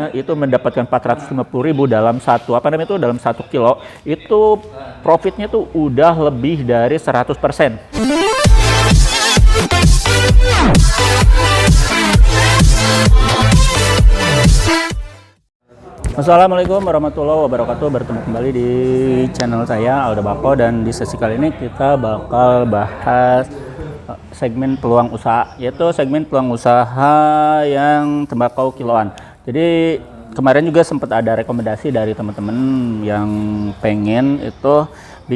harganya itu mendapatkan 450.000 dalam dalam 1 kilo, itu profitnya tuh udah lebih dari 100%. Assalamualaikum warahmatullahi wabarakatuh. Bertemu kembali di channel saya Aldo Bako, dan di sesi kali ini kita bakal bahas segmen peluang usaha, yaitu segmen peluang usaha yang tembakau kiloan. Jadi kemarin juga sempat ada rekomendasi dari teman-teman yang pengen itu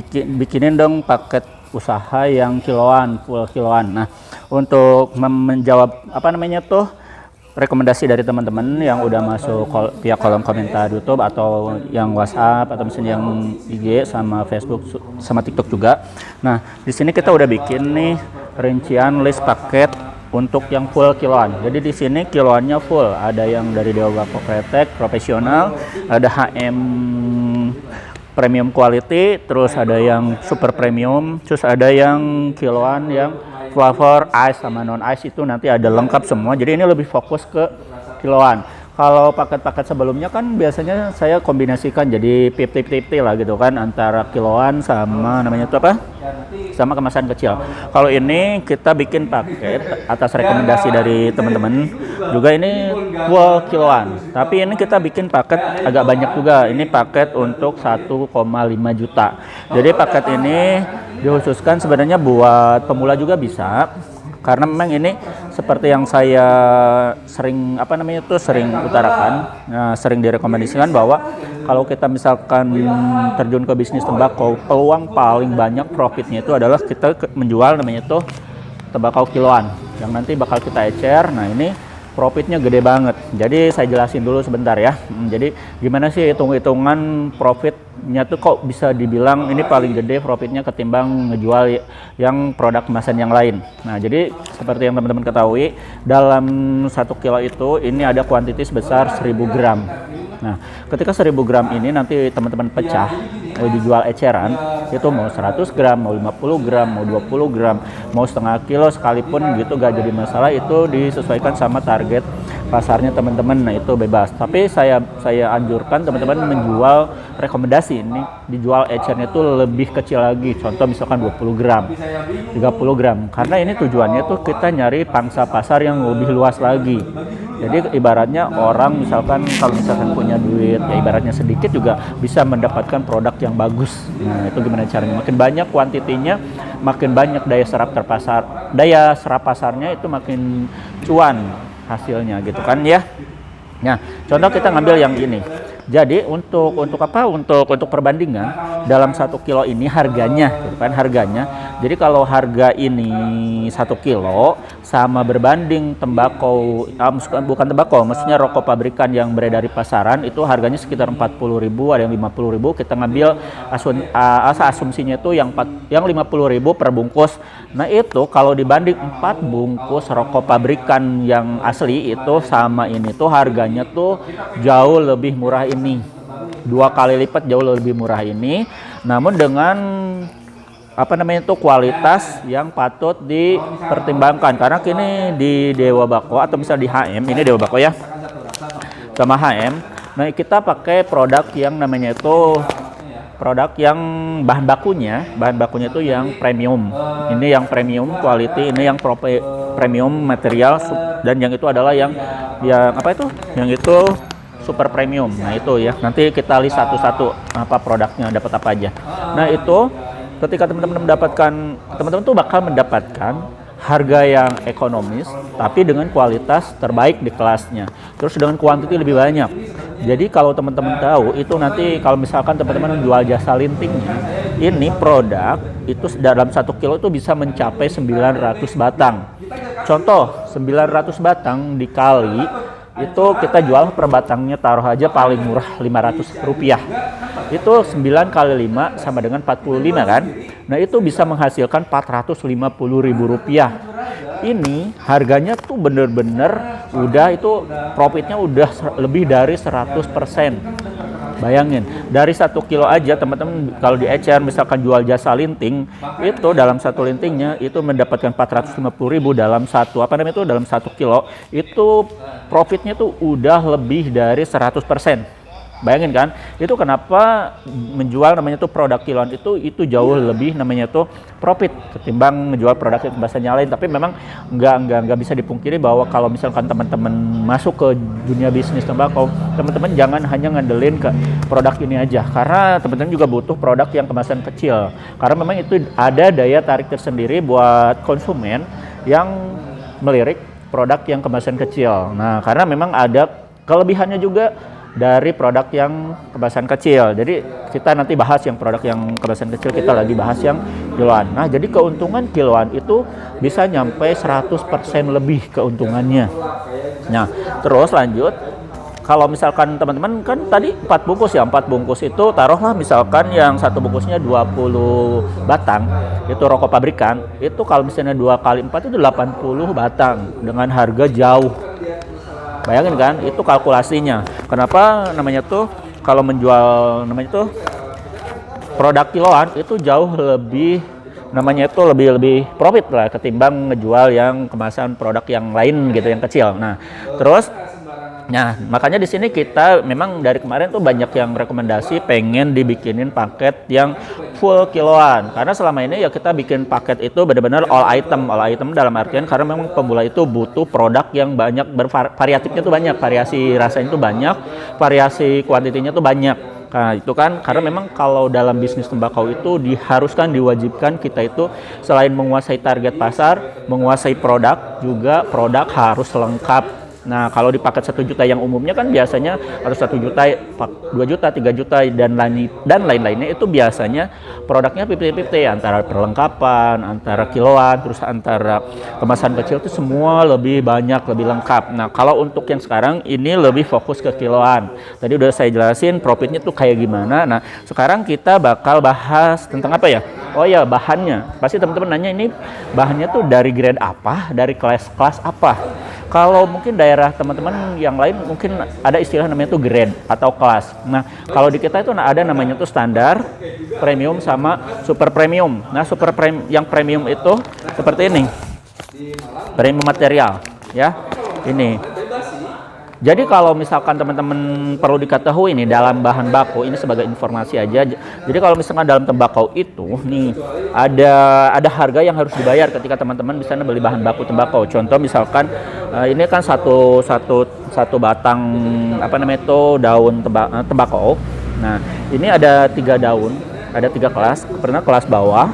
bikinin dong paket usaha yang kiloan, full kiloan. Nah, untuk menjawab rekomendasi dari teman-teman yang udah masuk via kolom komentar YouTube atau yang WhatsApp atau misalnya yang IG sama Facebook sama TikTok juga. Nah, di sini kita udah bikin nih rincian list paket untuk yang full kiloan. Jadi di sini kiloannya full. Ada yang dari Dewa Bako Kretek profesional, ada HM premium quality, terus ada yang super premium, terus ada yang kiloan yang flavor ice sama non ice, itu nanti ada lengkap semua. Jadi ini lebih fokus ke kiloan. Kalau paket-paket sebelumnya kan biasanya saya kombinasikan jadi 50-50 lah gitu kan, antara kiloan sama sama kemasan kecil. Kalau ini kita bikin paket atas rekomendasi dari teman-teman juga, ini full kiloan. Tapi ini kita bikin paket agak banyak juga. Ini paket untuk 1,5 juta. Jadi paket ini dikhususkan sebenarnya buat pemula juga bisa. Karena memang ini seperti yang saya sering sering utarakan, sering direkomendasikan bahwa kalau kita misalkan terjun ke bisnis tembakau, peluang paling banyak profitnya itu adalah kita menjual tembakau kiloan yang nanti bakal kita ecer. Nah, ini profitnya gede banget. Jadi saya jelasin dulu sebentar ya. Jadi gimana sih hitung-hitungan profitnya tuh, kok bisa dibilang ini paling gede profitnya ketimbang ngejual yang produk kemasan yang lain. Nah, jadi seperti yang teman-teman ketahui, dalam 1 kilo itu ini ada kuantiti sebesar 1000 gram. Nah, ketika 1000 gram ini nanti teman-teman pecah, dijual eceran, itu mau 100 gram, mau 50 gram, mau 20 gram, mau setengah kilo sekalipun gitu gak jadi masalah. Itu disesuaikan sama target pasarnya teman-teman. Nah, itu bebas. Tapi saya anjurkan teman-teman menjual, rekomendasi ini dijual ecernya itu lebih kecil lagi. Contoh misalkan 20 gram, 30 gram. Karena ini tujuannya tuh kita nyari pangsa pasar yang lebih luas lagi. Jadi ibaratnya orang misalkan kalau misalkan punya duit ya ibaratnya sedikit juga bisa mendapatkan produk yang bagus. Nah, itu gimana caranya? Makin banyak kuantitinya, makin banyak daya serap pasarnya, itu makin cuan hasilnya gitu kan ya. Nah, contoh kita ngambil yang ini. Jadi untuk perbandingan dalam 1 kilo ini harganya, gitu kan, harganya. Jadi kalau harga ini 1 kilo sama berbanding tembakau, bukan tembakau, maksudnya rokok pabrikan yang beredar di pasaran, itu harganya sekitar 40.000, ada yang 50.000. Kita ngambil asumsinya itu yang 50.000 per bungkus. Nah, itu kalau dibanding 4 bungkus rokok pabrikan yang asli itu sama ini tuh harganya tuh jauh lebih murah ini. 2 kali lipat jauh lebih murah ini. Namun dengan kualitas yang patut dipertimbangkan. Karena kini di Dewa Bako atau misal di HM, ini Dewa Bako ya, sama HM. Nah, kita pakai produk yang namanya itu produk yang bahan bakunya itu yang premium. Ini yang premium quality, ini yang premium material, dan yang itu adalah yang itu super premium. Nah, itu ya, nanti kita list satu-satu produknya dapat apa aja. Nah, itu ketika teman-teman tuh bakal mendapatkan harga yang ekonomis tapi dengan kualitas terbaik di kelasnya, terus dengan kuantiti lebih banyak. Jadi kalau teman-teman tahu itu, nanti kalau misalkan teman-teman menjual jasa lintingnya, ini produk itu dalam 1 kilo itu bisa mencapai 900 batang. Contoh 900 batang dikali itu kita jual per batangnya taruh aja paling murah Rp500. Itu 9 kali 5 sama dengan 45 kan. Nah, itu bisa menghasilkan Rp450.000. Ini harganya tuh bener-bener udah, itu profitnya udah lebih dari 100%. Bayangin, dari 1 kilo aja teman-teman kalau di ecer misalkan jual jasa linting, itu dalam satu lintingnya itu mendapatkan 450.000 dalam dalam 1 kilo, itu profitnya tuh udah lebih dari 100%. Bayangin kan, itu kenapa menjual namanya tuh produk kiloan itu jauh lebih namanya tuh profit ketimbang menjual produk yang kemasannya lain. Tapi memang nggak bisa dipungkiri bahwa kalau misalkan teman-teman masuk ke dunia bisnis tembakau, teman-teman jangan hanya ngandelin ke produk ini aja, karena teman-teman juga butuh produk yang kemasan kecil, karena memang itu ada daya tarik tersendiri buat konsumen yang melirik produk yang kemasan kecil. Nah, karena memang ada kelebihannya juga dari produk yang kemasan kecil. Jadi kita nanti bahas yang produk yang kemasan kecil, kita lagi bahas yang kiloan. Nah, jadi keuntungan kiloan itu bisa nyampe 100% lebih keuntungannya. Nah, terus lanjut, kalau misalkan teman-teman kan tadi 4 bungkus ya, 4 bungkus itu taruhlah misalkan yang satu bungkusnya 20 batang, itu rokok pabrikan, itu kalau misalnya 2 kali 4 itu 80 batang dengan harga jauh. Bayangin kan, itu kalkulasinya. Kenapa namanya tuh kalau menjual namanya tuh produk kiloan itu jauh lebih namanya itu lebih profit lah ketimbang ngejual yang kemasan produk yang lain gitu yang kecil. Nah, terus makanya di sini kita memang dari kemarin tuh banyak yang rekomendasi pengen dibikinin paket yang full kiloan, karena selama ini ya kita bikin paket itu benar-benar all item dalam artian karena memang pemula itu butuh produk yang banyak, variatifnya tuh banyak, variasi rasanya tuh banyak, variasi kuantitinya tuh banyak. Nah, itu kan karena memang kalau dalam bisnis tembakau itu diwajibkan kita itu selain menguasai target pasar, menguasai produk, juga produk harus lengkap. Nah, kalau di paket 1 juta yang umumnya kan biasanya harus 1 juta, 2 juta, 3 juta dan lain-lainnya itu biasanya produknya 50-50 antara perlengkapan, antara kiloan, terus antara kemasan kecil itu semua lebih banyak, lebih lengkap. Nah, kalau untuk yang sekarang ini lebih fokus ke kiloan. Tadi udah saya jelasin profitnya tuh kayak gimana. Nah, sekarang kita bakal bahas tentang apa ya? Oh ya, bahannya. Pasti teman-teman nanya ini bahannya tuh dari grade apa, dari kelas apa. Kalau mungkin daerah teman-teman yang lain mungkin ada istilah namanya tuh grade atau kelas. Nah, kalau di kita itu ada namanya tuh standar, premium sama super premium. Nah, yang premium itu seperti ini. Premium material, ya. Ini. Jadi kalau misalkan teman-teman perlu diketahui ini dalam bahan baku, ini sebagai informasi aja. Jadi kalau misalkan dalam tembakau itu nih ada harga yang harus dibayar ketika teman-teman bisa beli bahan baku tembakau. Contoh misalkan ini kan satu batang daun tembakau. Nah, ini ada 3 daun, ada 3 kelas. Pernah kelas bawah,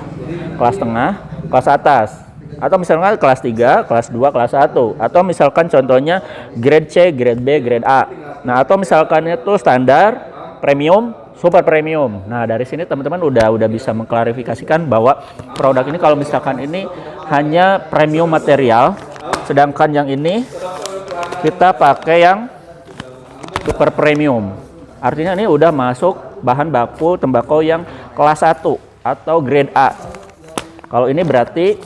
kelas tengah, kelas atas. Atau misalkan kelas 3, kelas 2, kelas 1. Atau misalkan contohnya grade C, grade B, grade A. Nah, atau misalkan itu standar, premium, super premium. Nah, dari sini teman-teman udah bisa mengklarifikasikan bahwa produk ini kalau misalkan ini hanya premium material, sedangkan yang ini kita pakai yang super premium. Artinya ini udah masuk bahan baku tembakau yang kelas 1 atau grade A. Kalau ini berarti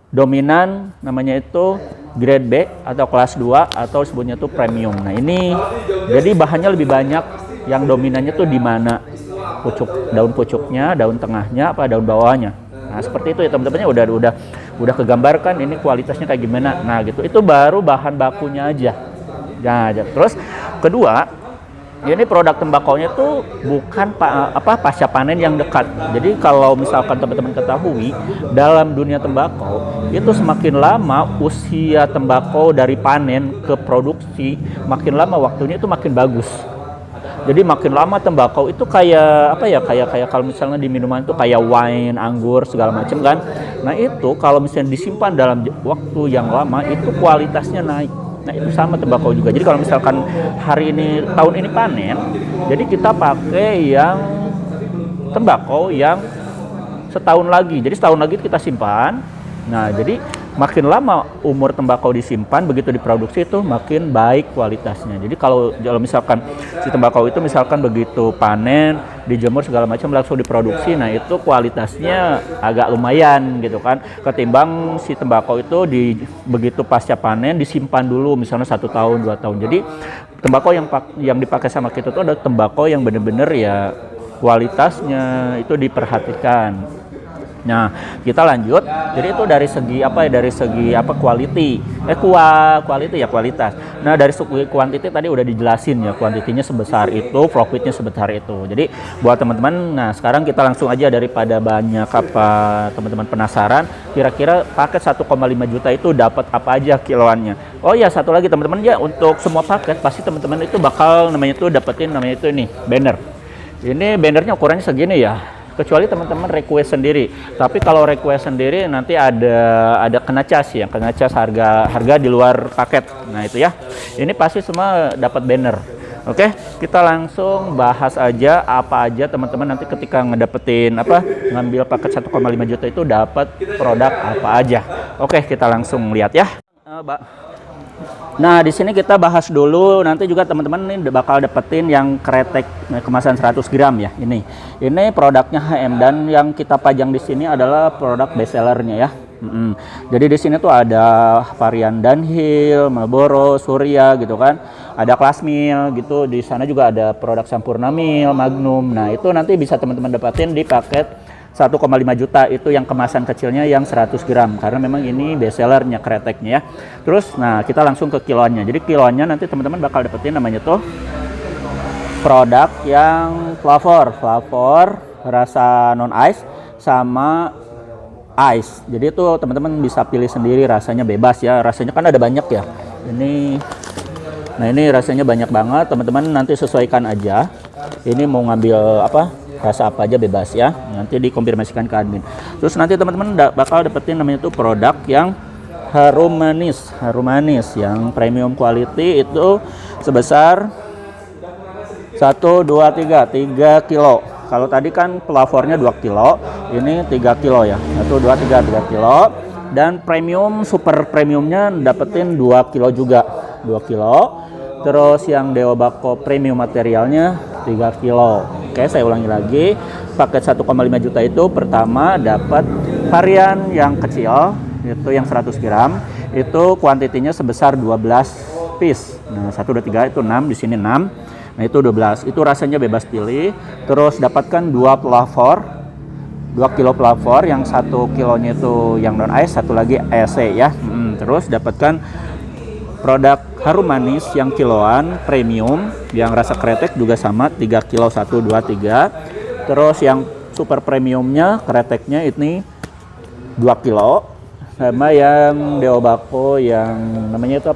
dominan namanya itu grade B atau kelas 2 atau sebutnya itu premium. Nah, ini jadi bahannya lebih banyak, yang dominannya tuh di mana? Daun pucuknya, daun tengahnya, apa daun bawahnya. Nah, seperti itu ya teman-temannya udah kegambarkan ini kualitasnya kayak gimana. Nah, gitu. Itu baru bahan bakunya aja. Nah, terus kedua, ini produk tembakaunya tuh bukan pasca panen yang dekat. Jadi kalau misalkan teman-teman ketahui dalam dunia tembakau itu semakin lama usia tembakau dari panen ke produksi, makin lama waktunya itu makin bagus. Jadi makin lama tembakau itu kayak kalau misalnya di minuman itu kayak wine, anggur segala macam kan. Nah, itu kalau misalnya disimpan dalam waktu yang lama itu kualitasnya naik. Nah, itu sama tembakau juga. Jadi kalau misalkan tahun ini panen, jadi kita pakai yang tembakau yang setahun lagi. Jadi setahun lagi kita simpan. Nah, jadi makin lama umur tembakau disimpan, begitu diproduksi itu makin baik kualitasnya. Jadi kalau misalkan si tembakau itu misalkan begitu panen, dijemur segala macam langsung diproduksi, nah itu kualitasnya agak lumayan gitu kan, ketimbang si tembakau itu begitu pasca panen disimpan dulu misalnya 1 tahun 2 tahun. Jadi tembakau yang dipakai sama kita itu ada tembakau yang bener-bener ya kualitasnya itu diperhatikan. Nah, kita lanjut. Jadi itu dari segi quality. Quality ya, kualitas. Nah, dari segi quantity tadi udah dijelasin ya, kuantitinya sebesar itu, profitnya sebesar itu. Jadi buat teman-teman, nah sekarang kita langsung aja, daripada banyak teman-teman penasaran, kira-kira paket 1,5 juta itu dapat apa aja kiloannya. Oh ya, satu lagi teman-teman ya, untuk semua paket pasti teman-teman itu bakal dapetin namanya itu nih, banner. Ini bannernya ukurannya segini ya. Kecuali teman-teman request sendiri. Tapi kalau request sendiri nanti ada kena cas ya, kena cas harga di luar paket. Nah itu ya. Ini pasti semua dapat banner. Oke, kita langsung bahas aja apa aja teman-teman nanti ketika ngambil paket 1,5 juta itu dapat produk apa aja. Oke, kita langsung lihat ya. Nah, di sini kita bahas dulu, nanti juga teman-teman ini bakal dapetin yang kretek kemasan 100 gram ya. Ini produknya HM, dan yang kita pajang di sini adalah produk best sellernya ya. Jadi di sini tuh ada varian Dunhill, Marlboro, Surya gitu kan. Ada Class Mil gitu. Di sana juga ada produk Sampurna Mil, Magnum. Nah, itu nanti bisa teman-teman dapetin di paket 1,5 juta itu yang kemasan kecilnya yang 100 gram, karena memang ini best sellernya kreteknya ya. Terus nah kita langsung ke kiloannya. Jadi kiloannya nanti teman-teman bakal dapetin namanya tuh produk yang flavor rasa non ice sama ice. Jadi itu teman-teman bisa pilih sendiri, rasanya bebas ya. Rasanya kan ada banyak ya. Ini rasanya banyak banget, teman-teman nanti sesuaikan aja. Ini mau ngambil rasa apa aja bebas ya, nanti dikonfirmasikan ke admin. Terus nanti teman-teman bakal dapetin namanya itu produk yang harum manis yang premium quality itu sebesar 1, 2, 3 kilo. Kalau tadi kan pelavornya 2 kilo, ini 3 kilo ya, 1, 2, 3 kilo. Dan premium, super premiumnya dapetin 2 kilo juga, 2 kilo. Terus yang Deobako premium materialnya 3 kilo. Oke, saya ulangi lagi. Paket 1,5 juta itu pertama dapat varian yang kecil, itu yang 100 gram. Itu kuantitinya sebesar 12 piece. Nah, 1, 2, 3 itu 6, di sini 6. Nah, itu 12. Itu rasanya bebas pilih. Terus dapatkan 2 pelafor. 2 kilo pelafor, yang 1 kilonya itu yang non ice, satu lagi EC ya. Terus dapatkan produk harum manis yang kiloan premium yang rasa kretek juga sama 3 kilo, 1, 2, 3. Terus yang super premiumnya kreteknya ini 2 kilo, sama yang Deobako yang namanya itu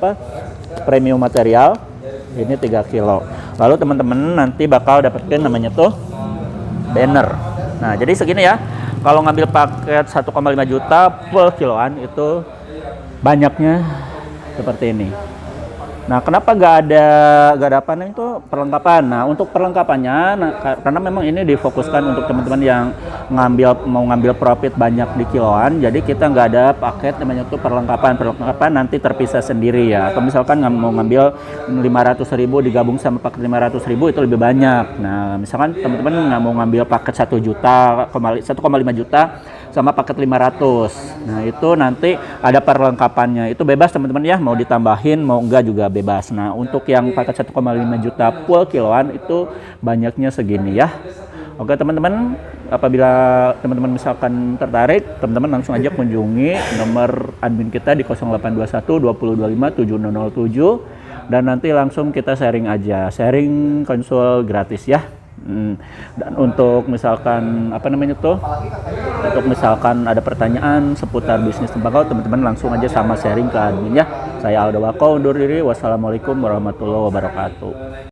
premium material ini 3 kilo. Lalu teman-teman nanti bakal dapetin namanya tuh banner. Nah, jadi segini ya. Kalau ngambil paket 1,5 juta per kiloan itu banyaknya seperti ini. Nah, kenapa nggak ada itu perlengkapan? Nah, untuk perlengkapannya, karena memang ini difokuskan untuk teman-teman yang mau ngambil profit banyak di kiloan, jadi kita nggak ada paket namanya tuh perlengkapan nanti terpisah sendiri ya. Atau misalkan mau ngambil 500.000 digabung sama paket 500.000 itu lebih banyak. Nah, misalkan teman-teman nggak mau ngambil paket 1,5 juta sama paket 500. Nah, itu nanti ada perlengkapannya. Itu bebas teman-teman ya, mau ditambahin mau enggak juga bebas. Nah, untuk yang paket 1,5 juta full kiloan itu banyaknya segini ya. Oke teman-teman, apabila teman-teman misalkan tertarik, teman-teman langsung aja kunjungi nomor admin kita di 0821 2025 7007 dan nanti langsung kita sharing aja, sharing konsul gratis ya. Dan untuk misalkan untuk misalkan ada pertanyaan seputar bisnis tembakau, teman-teman langsung aja sama sharing ke admin ya. Saya Aldo Bako undur diri. Wassalamualaikum warahmatullahi wabarakatuh.